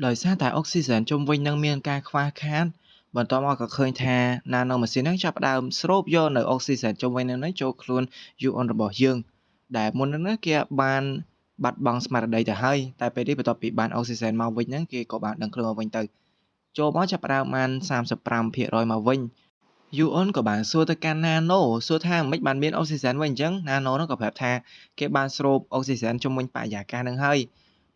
ដោយសារតែអុកស៊ីហ្សែនជុំវិញនឹងមានការខ្វះខាតបន្ទាប់មកក៏ឃើញថាណាណូម៉ាស៊ីនហ្នឹងចាប់ផ្ដើមស្រូបយកនៅអុកស៊ីហ្សែនជុំវិញនឹងចូលខ្លួនយូអនរបស់យើងដែលមុនហ្នឹងណាគេបានបាត់បង់ស្មារតីទៅហើយតែពេលនេះបន្ទាប់ពីបានអុកស៊ីហ្សែនមកវិញហ្នឹងគេក៏បានដឹងខ្លួនមកវិញទៅចូលមកចាប់ផ្ដើមបាន35%មកវិញយូអនក៏បានសួរទៅកាន់ណាណូសួរថាមិនបានមានអុកស៊ីហ្សែនវិញអញ្ចឹងណាណូហ្នឹងក៏ប្រាប់ថាគេបានស្រូបអុកស៊ីហ្សែនជុំវិញបរិយាកាសហ្នឹងហើយ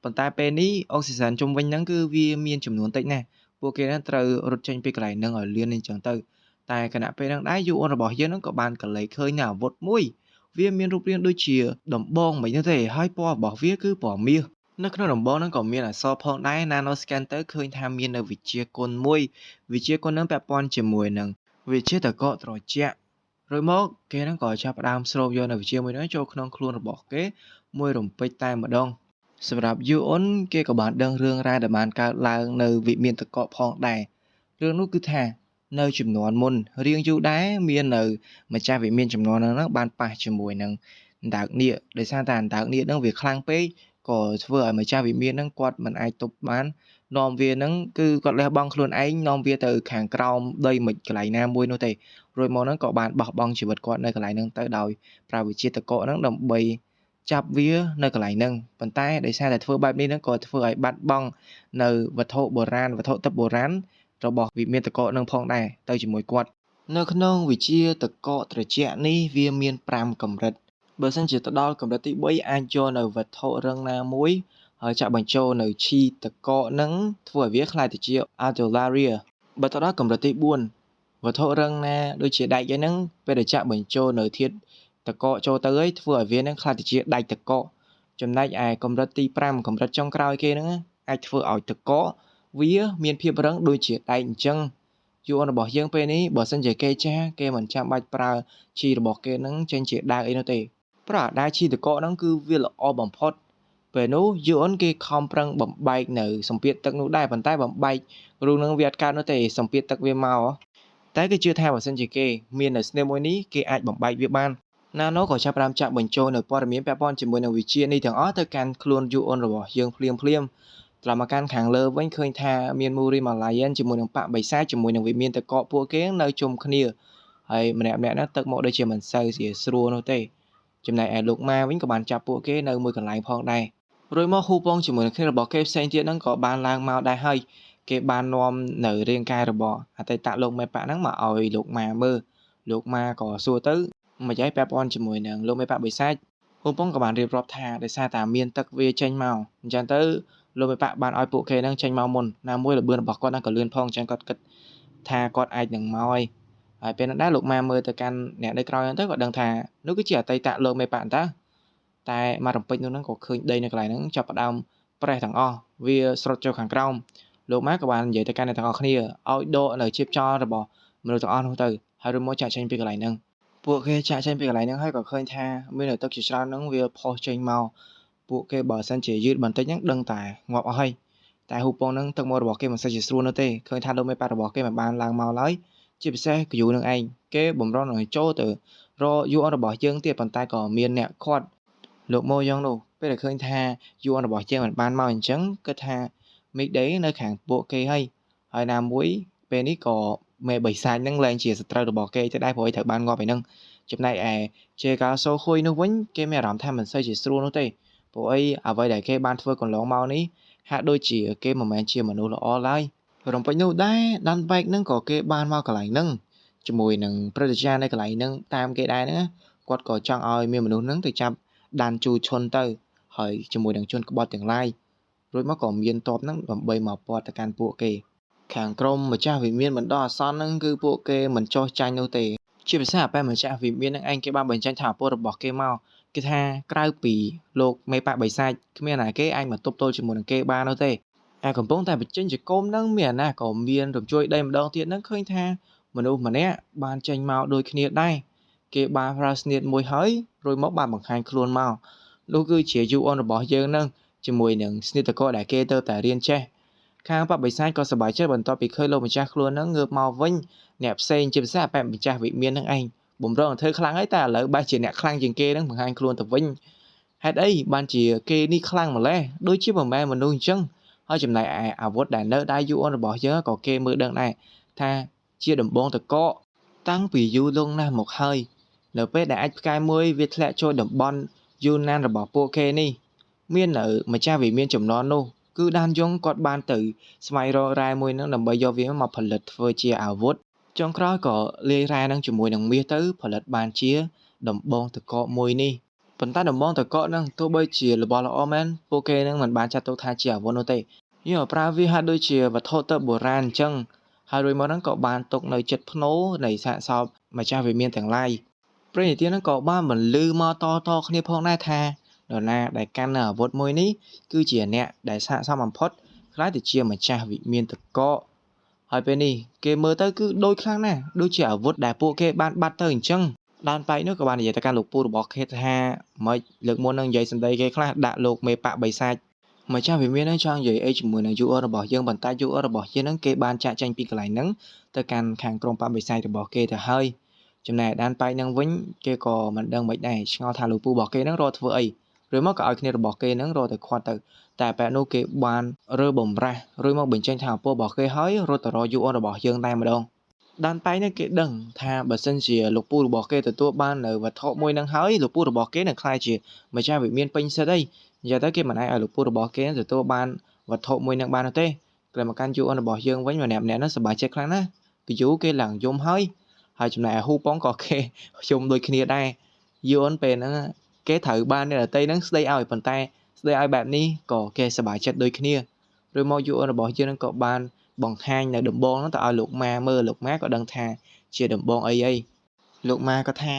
ប៉ុន្តែពេលនេះអុកស៊ីហ្សែនជុំវិញហ្នឹងគឺវាមានចំនួនតិចណាស់ពួកគេហ្នឹងត្រូវរត់ចេញពីកន្លែងហ្នឹងឲ្យលឿនអញ្ចឹងទៅតែគណៈពេលហ្នឹងដែរយូអនរបស់យើងហ្នឹងក៏បានកលេចឃើញនៅអាវុធមួយវាមានរូបរាងដូចជាដំបងមិនហ្នឹងទេហើយពណ៌របស់វាគឺពណ៌មាសនៅក្នុងដំបងហ្នឹងក៏មានអក្សរផងដែរ Nano Scan ទៅឃើញថាមាននៅវិជាគុណមួយវិជាគុណហ្នឹងពាក់ព័ន្ធជាមួយនឹងវាជាតកកត្រជាក់រួចមកគេហ្នឹងក៏ចាប់ផ្ដើមស្រូបយកនៅវិជាមួយហ្នឹងចូលក្នុងខ្លួនរបស់គេមួយរំពេចតែម្ដងសម្រាប់យូអុនគេក៏បានដឹងរឿងរ៉ាវដែលបានកើតឡើងនៅវិមានតកកផងដែររឿងនោះគឺថានៅចំនួនមុនរៀងយូរដែរមាននៅម្ចាស់វិមានចំនួនហ្នឹងបានប៉ះជាមួយនឹងអណ្ដើកនាគដោយសារតែអណ្ដើកនាគហ្នឹងវាខ្លាំងពេកក៏ធ្វើឲ្យម្ចាស់វិមានហ្នឹងគាត់មិនអាចទប់បាននាំវាហ្នឹងគឺគាត់លះបង់ខ្លួនឯងនាំវាទៅខាងក្រោមដីមិនកន្លែងណាមួយនោះទេរួចមកហ្នឹងក៏បានបោះបង់ជីវិតគាត់នៅកន្លែងហ្នឹងទៅដោយប្រើវិជាតកកហ្នឹងដើម្បីចាប់វានៅកន្លែងហ្នឹងប៉ុន្តែដោយសារតែធ្វើបែបនេះហ្នឹងក៏ធ្វើឲ្យបាត់បង់នៅវត្ថុបុរាណវត្ថុទិព្វបុរាណរបស់វិមានតកកហ្នឹងផងដែរទៅជាមួយគាត់នៅក្នុងវិជាតកកត្រជាក់នេះវាមាន5កម្រិតបើសិនជាទៅដល់កម្រិតទី3អាចយកនៅវត្ថុរឹងណាមួយហើយចាក់បញ្ចូលនៅឈីតកកហ្នឹងធ្វើឲ្យវាខ្លាយទៅជា Adularia បើទៅដល់កម្រិតទី4វត្ថុរឹងណាដូចជាដែកហ្នឹងពេលដែលចាក់បញ្ចូលនៅធាតុតកកចូលទៅហើយធ្វើឲ្យវានឹងខ្លាយទៅជាដែកតកកចំណែកឯកម្រិតទី5កម្រិតចុងក្រោយគេហ្នឹងអាចធ្វើឲ្យតកកវាមានភាពរឹងដូចជាដែកអញ្ចឹងយូអនរបស់យើងពេលនេះបើសិនជាគេចាស់គេមិនចាំបាច់ប្រើឈីរបស់គេហ្នឹងចេញជាដាវអីនោះទេព្រោះអាដាវឈីតកកហ្នឹងគឺវាល្អបំផុតពេលនោះយូអនគេខំប្រឹងបំបែកនៅសម្ពាធទឹកនោះដែរប៉ុន្តែបំបែករូងហ្នឹងវាអត់កើតនោះទេសម្ពាធទឹកវាមកតែគេជឿថាបើសិនជាគេមាននៅស្នេហ៍មួយនេះគេអាចបំបែកវាបានណាណូក៏ចាប់ផ្ដើមចាក់បញ្ចូលនៅព័ត៌មានពាក់ព័ន្ធជាមួយនឹងវិជានេះទាំងអស់ទៅកាន់ខ្លួនយូអនរបស់យើងភ្លាមត្រឡប់មកកាន់ខាងលើវិញឃើញថាមានមូរីម៉ាឡាយិនជាមួយនឹងប៉ាក់បិសាចជាមួយនឹងវិមានតកកពួកគេនៅជុំគ្នាហើយម្នាក់ៗហ្នឹងទឹកមកដូចជាមិនសូវស្រួលនោះទេចំណែកឯលោកម៉ាវិញក៏បានចាប់ពួកគេនៅមួយកន្លែងផងដែររួចមកហ៊ូពងជាមួយនឹងគ្នារបស់គេផ្សេងទៀតហ្នឹងក៏បានឡើងមកដែរហើយគេបាននាំនៅរាងកាយរបស់អតីតលោកមេប៉ាក់ហ្នឹងមកឲ្យលោកម៉ាមើលលោកម៉ាក៏សួរទៅមិនអីពាក់ព័ន្ធជាមួយនឹងលោកមេប៉ាក់បិសាចហ៊ូពងក៏បានរៀបរាប់ថាដោយសារតែមានទឹកវាចេញមកអញ្ចឹងទៅលោកមេប៉ាក់បានឲ្យពួកគេហ្នឹងចេញមកមុនណាមួយលបឿនរបស់គាត់ហ្នឹងក៏លឿនផងអញ្ចឹងគាត់គិតថាគាត់អាចនឹងមកហើយពេលហ្នឹងដែរលោកម៉ាមើលទៅកាន់អ្នកនៅក្រោយហ្នឹងទៅក៏ដឹងថានោះគឺជាអតីតលោកមេប៉ាក់តាតែមករំពេចនោះហ្នឹងក៏ឃើញដីនៅកន្លែងហ្នឹងចាប់ផ្ដើមប្រេះទាំងអស់វាស្រុតចូលខាងក្រោមលោកម៉ាក៏បាននិយាយទៅកាន់អ្នកទាំងអស់គ្នាឲ្យដកនៅជីពចររបស់មនុស្សទាំងអស់នោះទៅហើយរួចមកចាក់ចេញពីកន្លែងហ្នឹងពួកគេចាក់ចេញពីកន្លែងហ្នឹងហើយក៏ឃើញថាមាននៅទឹកជាច្រើនហ្នឹងវាផុសចេញមកពួកគេបើសិនជាយឺតបន្តិចហ្នឹងដឹងតែងាប់អស់ហើយតែហ៊ូពងហ្នឹងទឹកមករបស់គេមិនសូវជាស្រួលនោះទេឃើញថាលោកមេប៉ារបស់គេមិនបានឡើងមកឡើយជាពិសេសកយូនឹងឯងគេបំរុងនឹងចូលទៅរកយូអនរបស់យើងទៀតប៉ុន្តែក៏មានអ្នកខាត់លោកម៉ូយ៉ងនោះពេលដែលឃើញថាយូអនរបស់យើងមិនបានមកអញ្ចឹងគិតថាមីកដេនៅខាងពួកគេហើយណាមួយពេលនេះក៏មេបិសាចហ្នឹងឡើងជាសត្រូវរបស់គេទៅដែរព្រោះឯងត្រូវបានងាប់ឯហ្នឹងចំណែកឯជេកាសូហ៊ុយនោះវិញគេមានអារម្មណ៍ថាមិនសូវជាស្រួលនោះទេព្រោះអីអ្វីដែលគេបានធ្វើកន្លងមកនេះហាក់ដូចជាគេមិនមែនជាមនុស្សល្អឡើយរំពេចនោះដែរដាន់បែកហ្នឹងក៏គេបានមកកន្លែងហ្នឹងជាមួយនឹងព្រឹទ្ធាចារ្យនៅកន្លែងហ្នឹងតាមគេដែរហ្នឹងគាត់ក៏ចង់ឲ្យមានមនុស្សហ្នឹងទៅចាប់ដានជូឈុនទៅហើយជាមួយនឹងជនក្បត់ទាំងឡាយរួចមកក៏មានតបហ្នឹងដើម្បីមកពាត់ទៅកាន់ពួកគេខាងក្រុមម្ចាស់វិមានបណ្ដោះអាសន្នហ្នឹងគឺពួកគេមិនចោះចាញ់នោះទេជាភាសាបែបម្ចាស់វិមានហ្នឹងឯងគេបានបញ្ចេញថាពលរបស់គេមកគេថាក្រៅពីលោកមេប៉ាក់បិសាចគ្មានណាគេអាចមកទប់ទល់ជាមួយនឹងគេបាននោះទេកំពុងតែបញ្ចេញជាគោមហ្នឹងមានណាក៏មានរំជួយដីម្ដងទៀតហ្នឹងឃើញថាមនុស្សម្នាក់បានចេញមកដូចគ្នាដែរគេបានប្រើស្នៀតមួយហើយរួចមកបានបង្ហាញខ្លួនមកនោះគឺជាយូអនរបស់យើងហ្នឹងជាមួយនឹងស្នៀតតកដែលគេទៅតែរៀនចេះខាងបបិសាចក៏សប្បាយចិត្តបន្ទាប់ពីឃើញលោកម្ចាស់ខ្លួនហ្នឹងងើបមកវិញអ្នកផ្សេងជាភាសាបែបម្ចាស់វិមានហ្នឹងឯងបំរុងធ្វើខ្លាំងហើយតែឥឡូវបែរជាអ្នកខ្លាំងជាងគេហ្នឹងបង្ហាញខ្លួនទៅវិញហេតុអីបានជាគេនេះខ្លាំងម្ល៉េះដូចជាមិនមែនមនុស្សអញ្ចឹង ហើយចំណែកឯអាវុធដែលនៅដៃយូអូនរបស់យើងក៏គេមើលដឹងដែរថាជាដំបងតកកតាំងពីយូរលង់ណាស់មកហើយនៅពេលដែលអាចផ្កាយមួយវាធ្លាក់ចូលតំបន់យូណានរបស់ពួកគេនេះមាននៅម្ចាស់វិមានចំនួននោះគឺដានយងគាត់បានទៅស្វែងរករ៉ែមួយហ្នឹងដើម្បីយកវាមកផលិតធ្វើជាអាវុធចុងក្រោយក៏លាយរ៉ែហ្នឹងជាមួយនឹងមាសទៅផលិតបានជាដំបងតកកមួយនេះប៉ុន្តែដំបងតកកហ្នឹងទោះបីជារបស់ល្អមែនពួកគេហ្នឹងមិនបានចាត់ទុកថាជាអាវុធនោះទេយកប្រើវាហាក់ដូចជាវត្ថុទៅបុរាណអញ្ចឹងហើយរួចមកហ្នឹងក៏បានទុកនៅចិត្តភ្នោនៃសាកសពម្ចាស់វិមានទាំងឡាយព្រេងនិទានហ្នឹងក៏បានបន្លឺមកតគ្នាផងដែរថានរណាដែលកាន់នៅអាវុធមួយនេះគឺជាអ្នកដែលស័ក្តិសមបំផុតខ្លាចទៅជាម្ចាស់វិមានតកកហើយពេលនេះគេមើលទៅគឺដូចខ្លាំងណាស់ដូចជាអាវុធដែលពួកគេបានបាត់ទៅអញ្ចឹងដានប៉ៃនោះក៏បាននិយាយទៅកាន់លោកពូរបស់គេថាមិនលើកមុននឹងនិយាយសម្ដីគេខ្លះដាក់លោកមេប៉ាក់បិសាចម្ចាស់វិមាននឹងចង់និយាយអីជាមួយនឹង UR របស់យើងប៉ុន្តែ UR របស់យើងនឹងគេបានចាក់ចេញពីកន្លែងហ្នឹងទៅកាន់ខាងក្រុមបបិសាចរបស់គេទៅហើយចំណែកដានប៉ៃនឹងវិញគេក៏មិនដឹងមិនដែរឆ្ងល់ថាលោកពូរបស់គេនឹងរកធ្វើអីឬមកក៏ឲ្យគ្នារបស់គេនឹងរកទៅខាត់ទៅតែបែបនោះគេបានរើបំរាស់ឬមកបញ្ចេញថាឪពុករបស់គេហើយរត់ទៅរក UR របស់យើងតែម្ដងដានប៉ៃនេះគេដឹងថាបើសិនជាលោកពូរបស់គេទទួលបាននៅវត្ថុមួយនឹងហើយលោកពូរបស់គេនឹងក្លាយជាម្ចាស់វិមានពេញសិទ្ធអីនិយាយទៅគេមិនអាចឲ្យលោកពូរបស់គេទទួលបានវត្ថុមួយនឹងបានទេតែមកកាន់ UN របស់យើងវិញម្នាក់ហ្នឹងសប្បាយចិត្តខ្លាំងណាស់គឺយូគេឡើងយំហើយចំណែកហ៊ូប៉ងក៏គេយំដូចគ្នាដែរ UN ពេលហ្នឹងគេត្រូវបានអ្នកដតីហ្នឹងស្ដីឲ្យប៉ុន្តែស្ដីឲ្យបែបនេះក៏គេសប្បាយចិត្តដូចគ្នាឬមក UN របស់យើងហ្នឹងក៏បានបង្ហាញនៅដំបងហ្នឹងទៅឲ្យលោកម៉ាមើលលោកម៉ាក៏ដឹងថាជាដំបងអីលោកម៉ាក៏ថា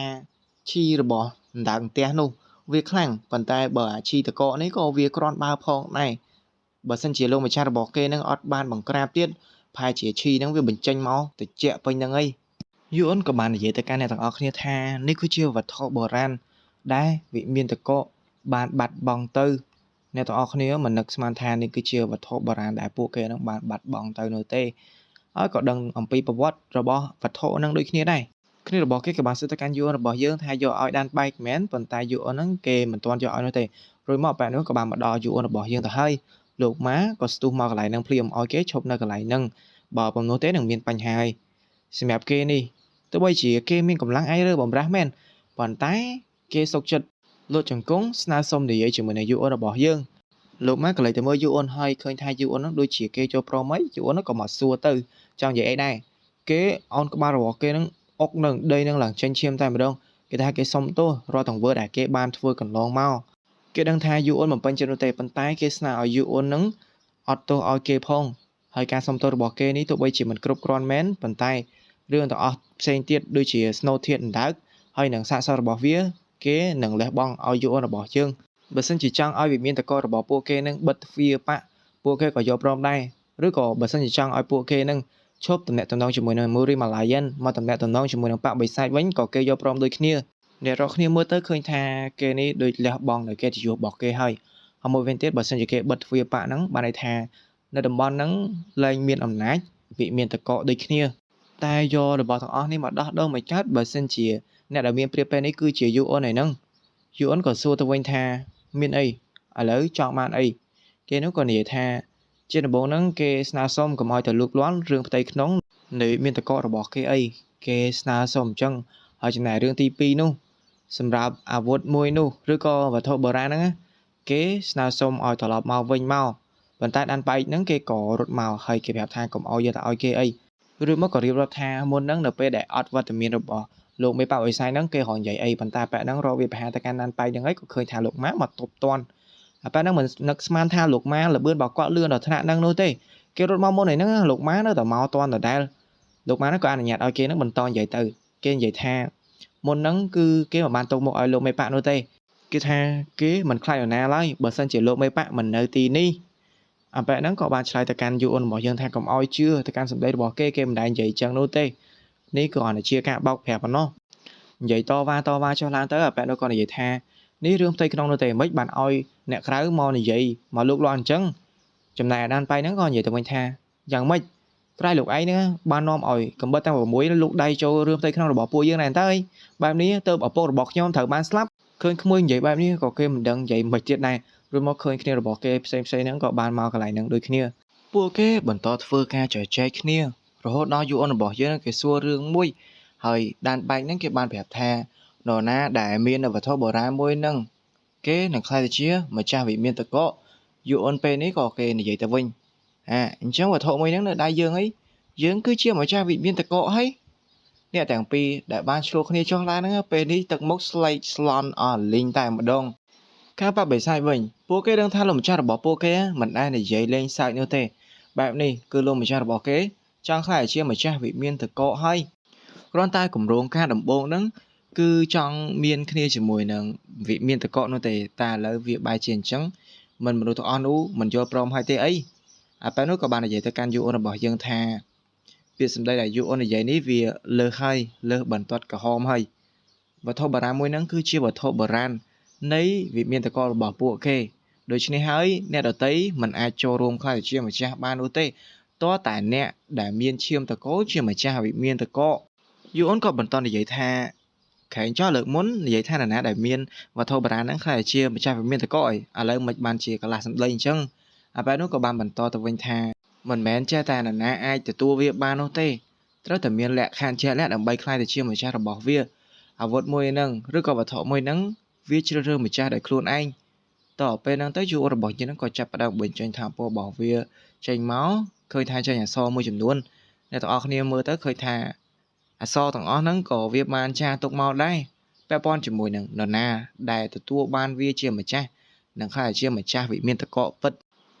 ឈីរបស់ដណ្ដើមផ្ទះនោះវាខ្លាំងប៉ុន្តែបើអាឈីតកកនេះក៏វាក្រាន់បើផងដែរបើសិនជាលោកម្ចាស់របស់គេនឹងអត់បានបង្ក្រាបទៀតប្រហែលជាឈីនឹងវាបញ្ចេញមកទៅជាពេញហ្នឹងអីយូអនក៏បាននិយាយទៅកាន់អ្នកទាំងអស់គ្នាថានេះគឺជាវត្ថុបុរាណដែលវិមានតកកបានបាត់បង់ទៅអ្នកទាំងអស់គ្នាមិននឹកស្មានថានេះគឺជាវត្ថុបុរាណដែលពួកគេនឹងបានបាត់បង់ទៅនោះទេហើយក៏ដឹងអំពីប្រវត្តិរបស់វត្ថុនឹងដូចគ្នាដែរគ្នារបស់គេក៏បានសួរទៅកាន់ UN របស់យើងថាយកឲ្យដានបែកមែនប៉ុន្តែ UN ហ្នឹងគេមិនទាន់យកឲ្យនោះទេរួចមកបែបនោះក៏បានមកដល់ UN របស់យើងទៅហើយលោកម៉ាក៏ស្ទុះមកកន្លែងហ្នឹងភ្លាមឲ្យគេឈប់នៅកន្លែងហ្នឹងបើបំណោះទេនឹងមានបញ្ហាហើយសម្រាប់គេនេះទោះបីជាគេមានកម្លាំងឯងរើបំរាស់មែនប៉ុន្តែគេសុកចិត្តលួចចង្គង់ស្នើសុំនិយាយជាមួយនឹង UN របស់យើងលោកម៉ាក៏លេចទៅមើល UN ហើយឃើញថា UN ហ្នឹងដូចជាគេចូលព្រមអី UN ហ្នឹងក៏មកសួរទៅចង់និយាយអីដែរគេអោនក្បាលរបស់គេហ្នឹងអុកនឹងដីនឹងឡើងចេញឈាមតែម្ដងគេថាគេសុំទោសរាល់ទង្វើដែលគេបានធ្វើកន្លងមកគេដឹងថា UN មិនពេញចិត្តនោះទេប៉ុន្តែគេស្នើឲ្យ UN នឹងអត់ទោសឲ្យគេផងហើយការសុំទោសរបស់គេនេះទោះបីជាមិនគ្រប់គ្រាន់មែនប៉ុន្តែរឿងទាំងអស់ផ្សេងទៀតដូចជាស្នូធាតុអណ្ដើកហើយនឹងសាកសពរបស់វាគេនឹងលះបង់ឲ្យ UN របស់យើងបើសិនជាចង់ឲ្យវិមានតករបស់ពួកគេនឹងបិទទ្វារបាក់ពួកគេក៏យកព្រមដែរឬក៏បើសិនជាចង់ឲ្យពួកគេនឹងឈប់តំណែងតំណងជាមួយនឹង Muri Malayan មកតំណែងតំណងជាមួយនឹងបកបិសាចវិញក៏គេយកព្រមដូចគ្នាអ្នករកគ្នាមើលទៅឃើញថាគេនេះដូចលះបង់នៅកិត្តិយសរបស់គេហើយមួយវិញទៀតបើសិនជាគេបិទទ្វារបកហ្នឹងបានន័យថានៅតំបន់ហ្នឹងលែងមានអំណាចវិមានតកដូចគ្នាតែយករបស់ទាំងអស់នេះមកដោះដូរមិនកើតបើសិនជាអ្នកដែលមានព្រៀបពេលនេះគឺជា UN ឯហ្នឹង UN ក៏សួរទៅវិញថាមានអីឥឡូវចង់បានអីគេនោះក៏និយាយថាជាដំបូងហ្នឹងគេស្នើសុំកុំឲ្យទៅលូកលាន់រឿងផ្ទៃក្នុងនៃមានតករបស់គេអីគេស្នើសុំអញ្ចឹងហើយចំណែករឿងទី2នោះសម្រាប់អាវុធមួយនោះឬក៏វត្ថុបុរាណហ្នឹងគេស្នើសុំឲ្យត្រឡប់មកវិញមកប៉ុន្តែដានបែកហ្នឹងគេក៏រត់មកហើយគេប្រាប់ថាកុំឲ្យយកទៅឲ្យគេអីឬមកក៏រៀបរាប់ថាមុនហ្នឹងនៅពេលដែលអត់វត្តមានរបស់លោកមេប៉ាអ៊ុយសៃហ្នឹងគេរកនិយាយអីប៉ុន្តែប៉ាក់ហ្នឹងរកវាប្រហែលទៅកាន់ដានបែកហ្នឹងហើយក៏ឃើញថាលោកម៉ាមកទប់តន់ប៉ាក់ហ្នឹងមិននឹកស្មានថាលោកម៉ាលបឿនរបស់គាត់លឿនដល់ថ្នាក់ហ្នឹងនោះទេគេរត់មកមុនហ្នឹងលោកម៉ានៅតែមកតន់ដដែលលោកម៉ាហ្នឹងក៏អនុញ្ញាតឲ្យគេហ្នឹងបន្តនិយាយទៅគេនិយាយថាមុនហ្នឹងគឺគេមិនបានទុកមុខឲ្យលោកមេប៉ានោះទេគេថាគេមិនខ្លាចនរណាឡើយបើសិនជាលោកមេប៉ាមិននៅទីនេះអាប៉ែហ្នឹងក៏បានឆ្លើយទៅកាន់ UN របស់យើងថាកុំឲ្យជឿទៅកាន់សម្ដីរបស់គេមិនដែលនិយាយចឹងនោះទេនេះគ្រាន់តែជាការបោកប្រាស់ប៉ុណ្ណោះនិយាយតវ៉ាចុះឡើងទៅអាប៉ែនោះក៏និយាយថានេះរឿងផ្ទៃក្នុងនោះទេមិនបានឲ្យអ្នកក្រៅមកនិយាយមកលោកលាន់អញ្ចឹងចំណែកអាដានប៉ៃហ្នឹងក៏និយាយទៅវិញថាយ៉ាងម៉េចក្រែលោកឯងហ្នឹងបាននាំឲ្យកំបិតទាំង6លោកដៃចូលរឿងផ្ទៃក្នុងរបស់ពួកយើងដែរតើបែបនេះទៅឪពុករបស់ខ្ញុំត្រូវបានស្លាប់ឃើញក្មួយនិយាយបែបនេះក៏គេមិនដឹងនិយាយមិនទៀតដែរ rồiមកឃើញគ្នារបស់គេផ្សេងៗហ្នឹងក៏បានមកកន្លែងហ្នឹងដូចគ្នាពួកគេបន្តធ្វើការចែកចែកគ្នារហូតដល់យូអនរបស់យើងគេសួររឿងមួយហើយដានបែកហ្នឹងគេបានប្រាប់ថានរណាដែលមានវត្ថុបុរាណមួយហ្នឹងគេនឹងខ្លាចទៅជាម្ចាស់វិមានតកយូអនពេលនេះក៏គេនិយាយទៅវិញអញ្ចឹងវត្ថុមួយហ្នឹងនៅដៃយើងអីយើងគឺជាម្ចាស់វិមានតកហើយអ្នកទាំងពីរដែលបានឆ្លោះគ្នាចុះឡើងហ្នឹងពេលនេះទឹកមុខស្លេកស្លន់អស់លីងតែម្ដងការបបិសាចវិញពួកគេដឹងថាលោកម្ចាស់របស់ពួកគេមិនដែលនិយាយលេងសើចនោះទេបែបនេះគឺលោកម្ចាស់របស់គេចង់ខ្លាចជាម្ចាស់វិមានតកហើយគ្រាន់តែគម្រោងការដំបូងហ្នឹងគឺចង់មានគ្នាជាមួយនឹងវិមានតកនោះទេតែឥឡូវវាបែរជាអញ្ចឹងមិនមនុស្សទាំងអស់នោះមិនយល់ព្រមហើយទេអីពេលនោះក៏បាននិយាយទៅកាន់យូអនរបស់យើងថាពាក្យសម្ដីដែលយូអននិយាយនេះវាលើសហើយលើសបន្ទាត់ក្រហមហើយវត្ថុបុរាណមួយហ្នឹងគឺជាវត្ថុបុរាណនៃវិមានតករបស់ពួកគេដូច្នេះហើយអ្នកដតីមិនអាចចូលរួមខ្លាចជាម្ចាស់បាននោះទេតើតែអ្នកដែលមានឈាមតកជាម្ចាស់វិមានតកយូអនក៏បន្តនិយាយថាខែងចោះលើកមុននិយាយថានរណាដែលមានវត្ថុបុរាណហ្នឹងខ្លាចជាម្ចាស់វិមានតកអីឥឡូវមិនបានជាកន្លះសម្ដីអញ្ចឹងពេលនោះក៏បានបន្តទៅវិញថាមិនមែនចេះតែនរណាអាចទទួលវាបាននោះទេត្រូវតែមានលក្ខខណ្ឌជាក់លាក់ដើម្បីខ្លាចទៅជាម្ចាស់របស់វាអាវុធមួយហ្នឹងឬក៏វត្ថុមួយហ្នឹងវាជ្រើសរើសម្ចាស់ដោយខ្លួនឯងតទៅពេលហ្នឹងទៅយូរបស់យើងហ្នឹងក៏ចាប់ផ្ដើមបញ្ចេញថាពណ៌របស់វាចេញមកឃើញថាចេញអក្សរមួយចំនួនអ្នកទាំងអស់គ្នាមើលទៅឃើញថាអក្សរទាំងអស់ហ្នឹងក៏វាបានចារទុកមកដែរពាក់ព័ន្ធជាមួយនឹងនរណាដែលទទួលបានវាជាម្ចាស់នឹងខ្លាចជាម្ចាស់វិមានតកពិត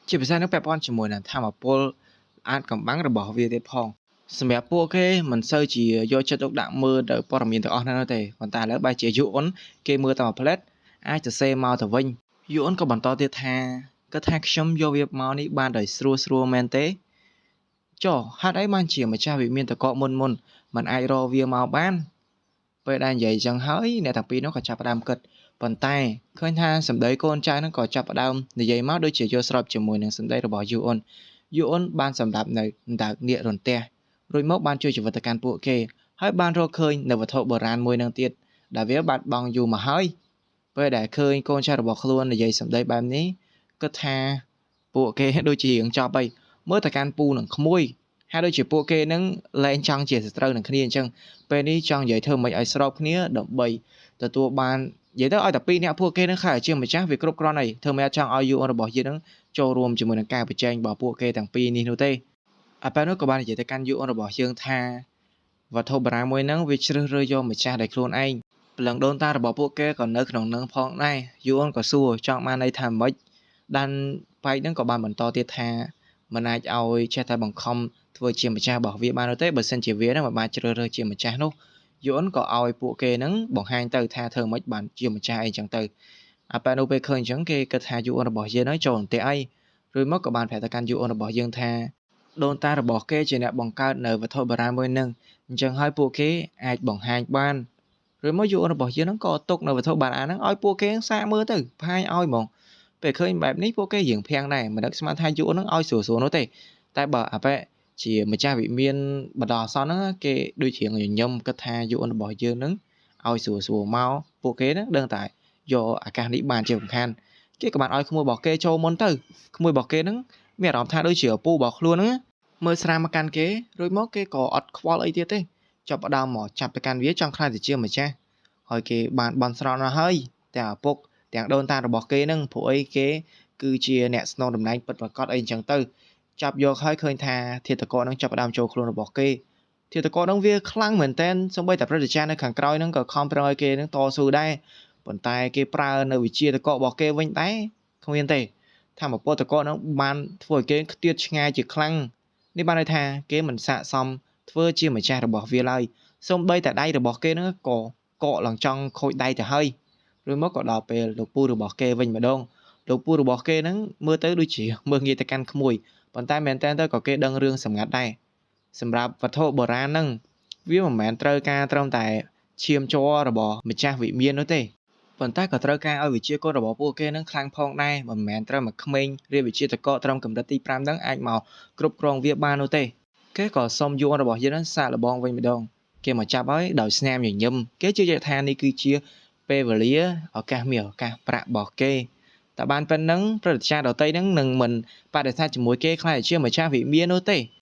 ជាពិសេសនឹងពាក់ព័ន្ធជាមួយនឹងធម្មពលអាចកំបាំងរបស់វាទៀតផងសម្រាប់ពួកគេមិនសូវជាយកចិត្តទុកដាក់មើលទៅព័ត៌មានទាំងអស់ហ្នឹងទេប៉ុន្តែឥឡូវបែរជាយូអុនគេមើលតែមួយផ្លែតអាចទៅសេមកទៅវិញយូអុនក៏បន្តទៀតថាគាត់ថាខ្ញុំយកវាមកនេះបានដោយស្រួលមែនទេចុះហេតុអីបានជាម្ចាស់វិមានតកមុនមិនអាចរកវាមកបានពេលដែលនិយាយចឹងហើយអ្នកទាំងពីរនោះក៏ចាប់ផ្ដើមគិតប៉ុន្តែឃើញថាសម្ដីកូនចៅហ្នឹងក៏ចាប់ផ្ដើមនិយាយមកដូចជាយល់ស្របជាមួយនឹងសម្ដីរបស់យូអុនបានសម្រាប់នៅដើកនៀករន្ទះរួចមកបានជួយជីវិតទៅកាន់ពួកគេហើយបានរកឃើញនៅវត្ថុបុរាណមួយនឹងទៀតដែលវាបាត់បង់យូរមកហើយពេលដែលឃើញកូនចៅរបស់ខ្លួននិយាយសម្ដីបែបនេះគិតថាពួកគេដូចជារៀងចប់ហើយមើលទៅកាន់ពូនឹងក្មួយហើយដូចជាពួកគេនឹងលែងចង់ជាសត្រូវនឹងគ្នាអញ្ចឹងពេលនេះចង់និយាយធ្វើមិនឲ្យស្របគ្នាដើម្បីទទួលបាននិយាយទៅឲ្យតែពីរអ្នកពួកគេនឹងខ្លាចជាម្ចាស់វាគ្រប់គ្រាន់ហើយធ្វើមិនអាចចង់ឲ្យយូអនរបស់យើងនឹងចូលរួមជាមួយនឹងការប្រជែងរបស់ពួកគេទាំងពីរនេះនោះទេពេលនោះក៏បាននិយាយទៅកាន់យូអនរបស់យើងថាវត្ថុបុរាណមួយហ្នឹងវាជ្រើសរើសយកម្ចាស់ដោយខ្លួនឯងព្រលឹងដូនតារបស់ពួកគេក៏នៅក្នុងនឹងផងដែរយូអនក៏សួរចង់បានន័យថាម៉េចដានបែកហ្នឹងក៏បានបន្តទៀតថាមិនអាចឲ្យចេះតែបង្ខំធ្វើជាម្ចាស់របស់វាបាននោះទេបើសិនជាវាហ្នឹងមិនបានជ្រើសរើសជាម្ចាស់នោះយូអនក៏ឲ្យពួកគេហ្នឹងបង្ហាញទៅថាធ្វើម៉េចបានជាម្ចាស់អីចឹងទៅពេលនោះពេលឃើញអញ្ចឹងគេគិតថាយូអនរបស់យើងហ្នឹងចូលអន្ទះអីរួចមកក៏បានប្រាប់ទៅកាន់យូអនរបស់យើងថាដូនតារបស់គេជាអ្នកបង្កើតនៅវត្ថុបុរាណមួយហ្នឹងអញ្ចឹងហើយពួកគេអាចបង្ហាញបានឬមកយូអនរបស់យើងហ្នឹងក៏ទុកនៅវត្ថុបុរាណហ្នឹងឲ្យពួកគេសាកមើលទៅបង្ហាញឲ្យហ្មងពេលឃើញបែបនេះពួកគេរៀងភាំងដែរមិនដឹកស្មានថាយូអនហ្នឹងឲ្យស្រួលនោះទេតែបើជាម្ចាស់វិមានបណ្ដោះអាសន្នហ្នឹងគេដូចរៀងញញឹមគិតថាយូអនរបស់យើងហ្នឹងឲ្យស្រួលមកពួកគេហ្នឹងដឹងតែយកឱកាសនេះបានជាសំខាន់គេក៏បានឲ្យក្មួយរបស់គេចូលមុនទៅក្មួយរបស់គេហ្នឹងមានអារម្មណ៍ថាដូចជាឪពុករបស់ខ្លួនហ្នឹងមើលស្រាមមកកាន់គេរួចមកគេក៏អត់ខ្វល់អីទៀតទេចាប់ផ្ដើមមកចាប់ទៅកាន់វាចង់ខ្លាចទៅជាម្ចាស់ហើយគេបានបន់ស្រន់មកហើយទាំងឪពុកទាំងដូនតារបស់គេហ្នឹងព្រោះអីគេគឺជាអ្នកស្នងតំណែងពិតប្រាកដអីអញ្ចឹងទៅចាប់យកហើយឃើញថាធាតុកោហ្នឹងចាប់ផ្ដើមចូលខ្លួនរបស់គេធាតុកោហ្នឹងវាខ្លាំងមែនតែនសូម្បីតែព្រឹទ្ធាចារ្យនៅខាងក្រោយហ្នឹងក៏ខំប្រឹងឲ្យគេហ្នឹងតស៊ូដែរប៉ុន្តែគេប្រើនៅវិជាតកោរបស់គេវិញដែរគ្មានទេធម្មពលតកោហ្នឹងបានធ្វើឲ្យគេខ្ទាតឆ្ងាយជាខ្លាំងនេះបានន័យថាគេមិនស័ក្តិសមធ្វើជាម្ចាស់របស់វាឡើយសូម្បីតែដៃរបស់គេហ្នឹងក៏កកឡើងចង់ខូចដៃទៅហើយរួចមកក៏ដល់ពេលលោកពូរបស់គេវិញម្ដងលោកពូរបស់គេហ្នឹងមើលទៅដូចជាមើលងាយទៅកាន់ក្មួយប៉ុន្តែមែនតើក៏គេដឹងរឿងសម្ងាត់ដែរសម្រាប់វត្ថុបុរាណហ្នឹងវាមិនមែនត្រូវការត្រឹមតែឈាមជ័ររបស់ម្ចាស់វិមាននោះទេប៉ុន្តែក៏ត្រូវការឲ្យវិជាកូនរបស់ពួកគេនឹងខ្លាំងផងដែរមិនមែនត្រូវមកក្មេងរៀនវិជាតកត្រឹមកម្រិតទី5ហ្នឹងអាចមកគ្រប់គ្រងវាបាននោះទេគេក៏សុំយួនរបស់យើងហ្នឹងសាកល្បងវិញម្ដងគេមកចាប់ហើយដោយស្នាមញញឹមគេជឿជាក់ថានេះគឺជាពេលវេលាឱកាសមាសឱកាសប្រាក់របស់គេ តែបានប៉ុណ្ណឹងព្រឹត្តិការណ៍ដទៃហ្នឹងនឹងមិនបដិសេធជាមួយគេខ្លាចជាម្ចាស់វិមាននោះទេ